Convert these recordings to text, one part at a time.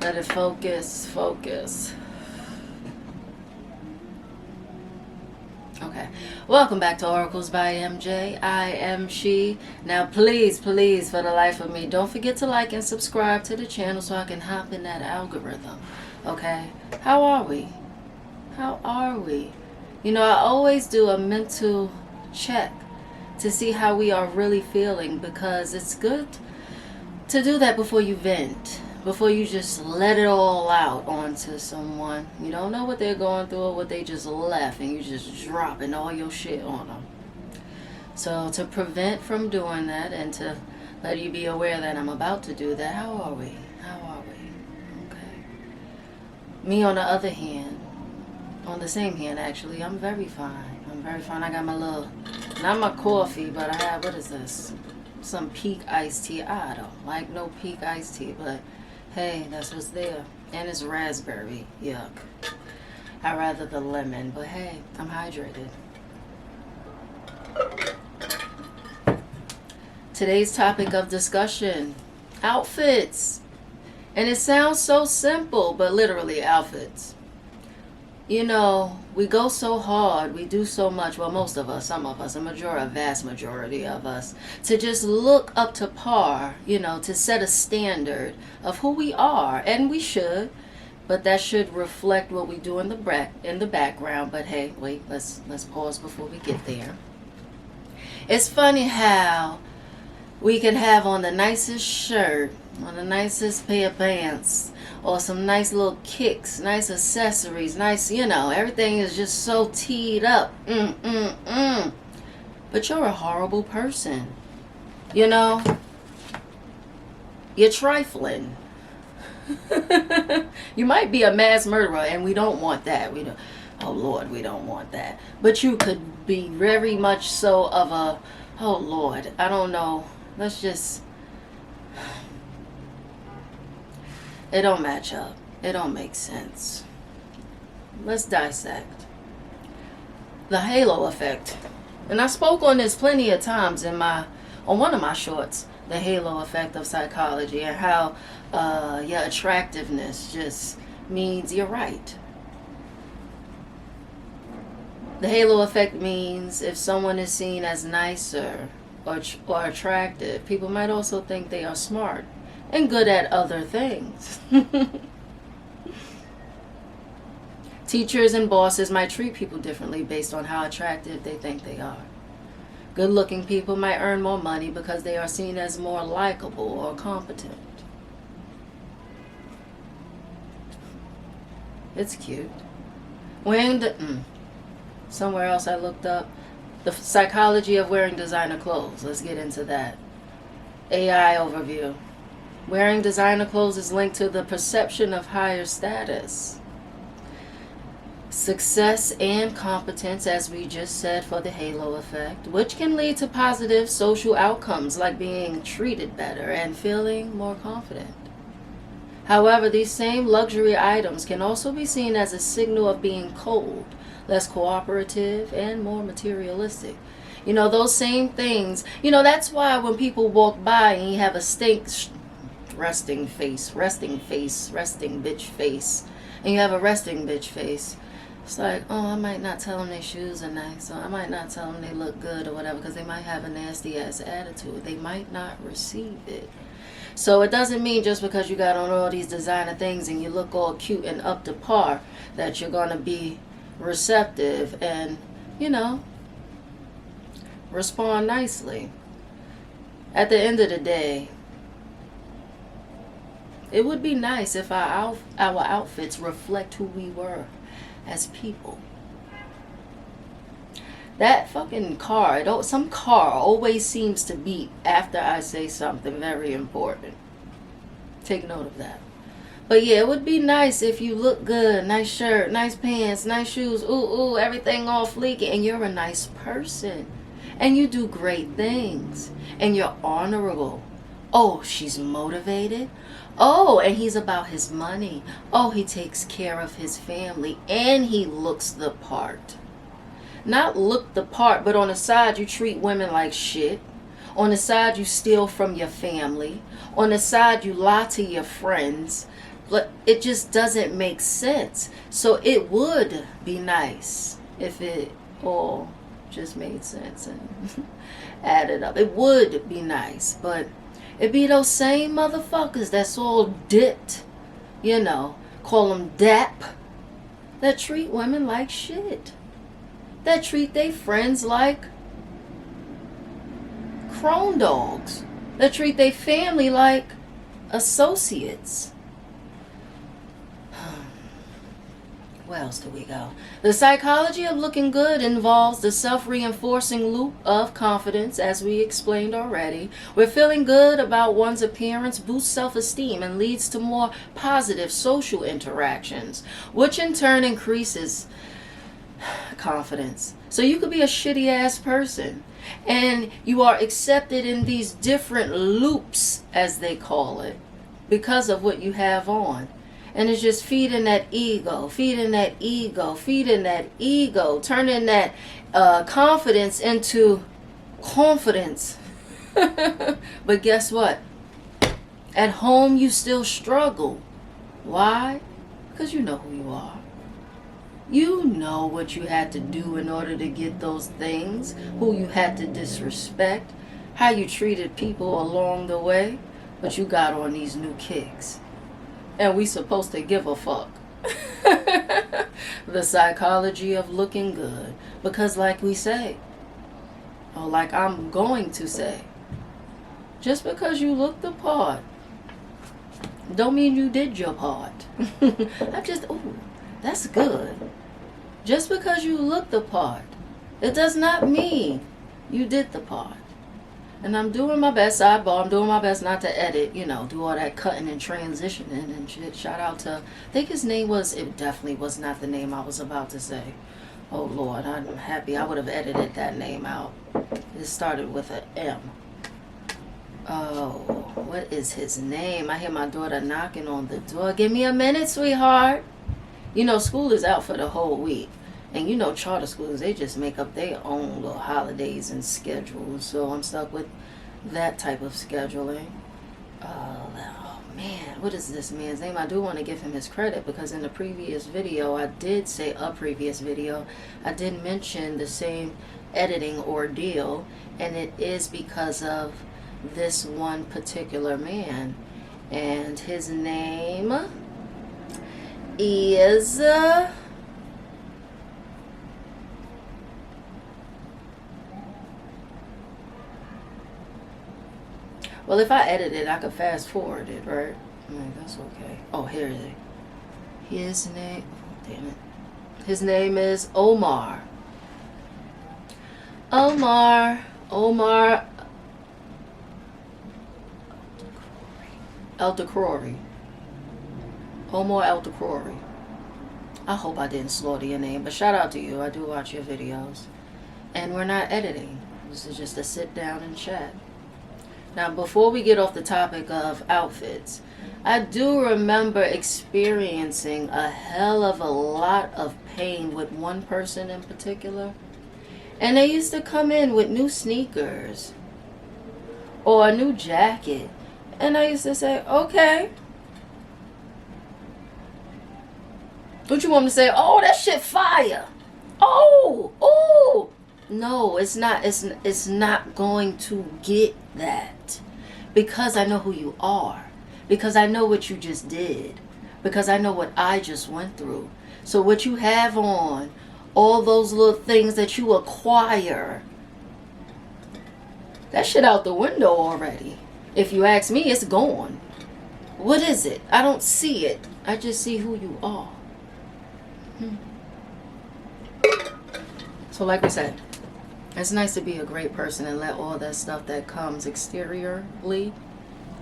Let it focus, focus. Okay. Welcome back to Oracles by MJ. I am she. Now please, please, for the life of me, don't forget to like and subscribe to the channel so I can hop in that algorithm. Okay? How are we? How are we? You know, I always do a mental check to see how we are really feeling, because it's good to do that before you vent, before you just let it all out onto someone. You don't know what they're going through or what they just left, and you just dropping all your shit on them. So to prevent from doing that and to let you be aware that I'm about to do that, how are we? How are we? Okay. Me on the other hand, on the same hand actually, I'm very fine. I'm very fine. I got my little, not my coffee, but I have, what is this? Some peak iced tea. I don't like no peak iced tea, but hey, that's what's there. And it's raspberry. Yuck. I'd rather the lemon, but hey, I'm hydrated. Today's topic of discussion, outfits. And it sounds so simple, but literally outfits. You know, we go so hard, we do so much, well, most of us, some of us, a vast majority of us, to just look up to par, you know, to set a standard of who we are, and we should, but that should reflect what we do in the background. But hey, wait, let's pause before we get there. It's funny how we can have on the nicest shirt, on the nicest pair of pants, or some nice little kicks, nice accessories, nice, you know, everything is just so teed up. But you're a horrible person. You know, you're trifling. You might be a mass murderer, and we don't want that. We don't. Oh Lord, we don't want that. But you could be very much so of a, oh Lord, I don't know. Let's just, it don't match up. It don't make sense. Let's dissect the halo effect. And I spoke on this plenty of times on one of my shorts, the halo effect of psychology, and how your attractiveness just means you're right. The halo effect means if someone is seen as nicer or attractive, people might also think they are smart and good at other things. Teachers and bosses might treat people differently based on how attractive they think they are. Good-looking people might earn more money because they are seen as more likable or competent. It's cute. Somewhere else I looked up the psychology of wearing designer clothes. Let's get into that. AI overview. Wearing designer clothes is linked to the perception of higher status, success, and competence, as we just said, for the halo effect, which can lead to positive social outcomes like being treated better and feeling more confident. However, these same luxury items can also be seen as a signal of being cold, less cooperative, and more materialistic. You know, those same things, you know, that's why when people walk by and you have a resting bitch face, and you have a resting bitch face, it's like, oh, I might not tell them their shoes are nice, or I might not tell them they look good or whatever, because they might have a nasty ass attitude. They might not receive it. So it doesn't mean just because you got on all these designer things and you look all cute and up to par that you're going to be receptive and, you know, respond nicely. At the end of the day, it would be nice if our outfits reflect who we were as people. That fucking car, some car always seems to beep after I say something very important. Take note of that. But yeah, it would be nice if you look good, nice shirt, nice pants, nice shoes, ooh, everything all fleeky, and you're a nice person. And you do great things. And you're honorable. Oh, she's motivated. Oh, and he's about his money. Oh, he takes care of his family. And he looks the part. Not look the part, but on the side you treat women like shit. On the side you steal from your family. On the side you lie to your friends. But it just doesn't make sense. So it would be nice if it all just made sense and added up. It would be nice, but it be those same motherfuckers that's all dipped, you know, call them dap, that treat women like shit. That treat their friends like crone dogs. That treat their family like associates. Where else do we go? The psychology of looking good involves the self-reinforcing loop of confidence, as we explained already, where feeling good about one's appearance boosts self-esteem and leads to more positive social interactions, which in turn increases confidence. So you could be a shitty ass person and you are accepted in these different loops, as they call it, because of what you have on. And it's just feeding that ego, feeding that ego, feeding that ego, turning that confidence into confidence. But guess what? At home, you still struggle. Why? Because you know who you are. You know what you had to do in order to get those things, who you had to disrespect, how you treated people along the way, but you got on these new kicks. And we supposed to give a fuck. The psychology of looking good. Because like we say, or like I'm going to say, just because you look the part, don't mean you did your part. That's good. Just because you look the part, it does not mean you did the part. And I'm doing my best, sidebar, I'm doing my best not to edit, do all that cutting and transitioning and shit. Shout out to, I think his name was, it definitely was not the name I was about to say. Oh Lord, I'm happy I would have edited that name out. It started with an M. Oh, what is his name? I hear my daughter knocking on the door. Give me a minute, sweetheart. School is out for the whole week. And charter schools, they just make up their own little holidays and schedules. So I'm stuck with that type of scheduling. Oh man, what is this man's name? I do want to give him his credit because in the previous video, I did mention the same editing ordeal. And it is because of this one particular man. And his name is... Well, if I edit it, I could fast forward it, right? That's okay. Oh, here it is. His name, damn it. His name is Omar. Omar El-Dakrori. Omar El-Dakrori. I hope I didn't slaughter your name, but shout out to you. I do watch your videos. And we're not editing. This is just a sit down and chat. Now, before we get off the topic of outfits, I do remember experiencing a hell of a lot of pain with one person in particular. And they used to come in with new sneakers or a new jacket. And I used to say, okay. What you want me to say? Oh, that shit fire. Oh. No, it's not. It's not going to get that. Because I know who you are. Because I know what you just did. Because I know what I just went through. So what you have on, all those little things that you acquire, that shit out the window already. If you ask me, it's gone. What is it? I don't see it. I just see who you are. So like we said, it's nice to be a great person and let all that stuff that comes exteriorly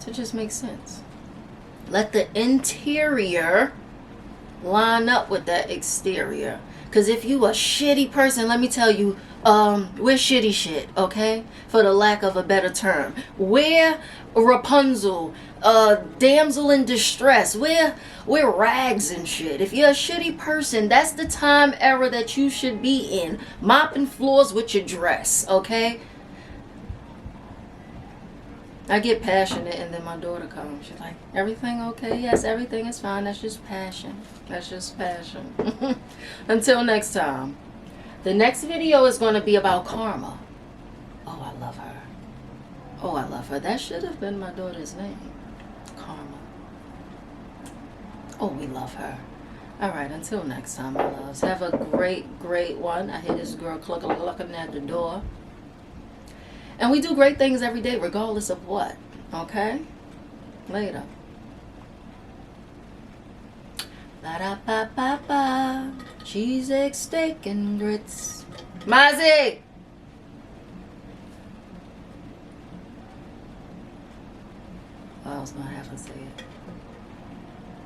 to just make sense. Let the interior line up with that exterior. Because if you a shitty person, let me tell you, we're shitty shit, okay? For the lack of a better term. We're Rapunzel, damsel in distress. We're rags and shit. If you're a shitty person, that's the time era that you should be in. Mopping floors with your dress, okay? I get passionate and then my daughter comes. She's like, everything okay? Yes, everything is fine. That's just passion. That's just passion. Until next time. The next video is going to be about karma. Oh, I love her. Oh, I love her. That should have been my daughter's name. Karma. Oh, we love her. All right, until next time, my loves. Have a great, great one. I hear this girl clucking at the door. And we do great things every day, regardless of what. Okay? Later. La-da-ba-ba-ba. Cheese, egg, steak, and grits. Mozzie! I was going to have to say it.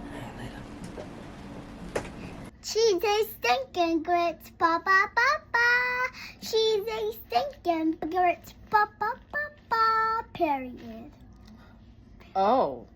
All right, later. She's a stinking grits, ba ba ba ba. She's a stinking grits, ba ba ba ba. Period. Oh.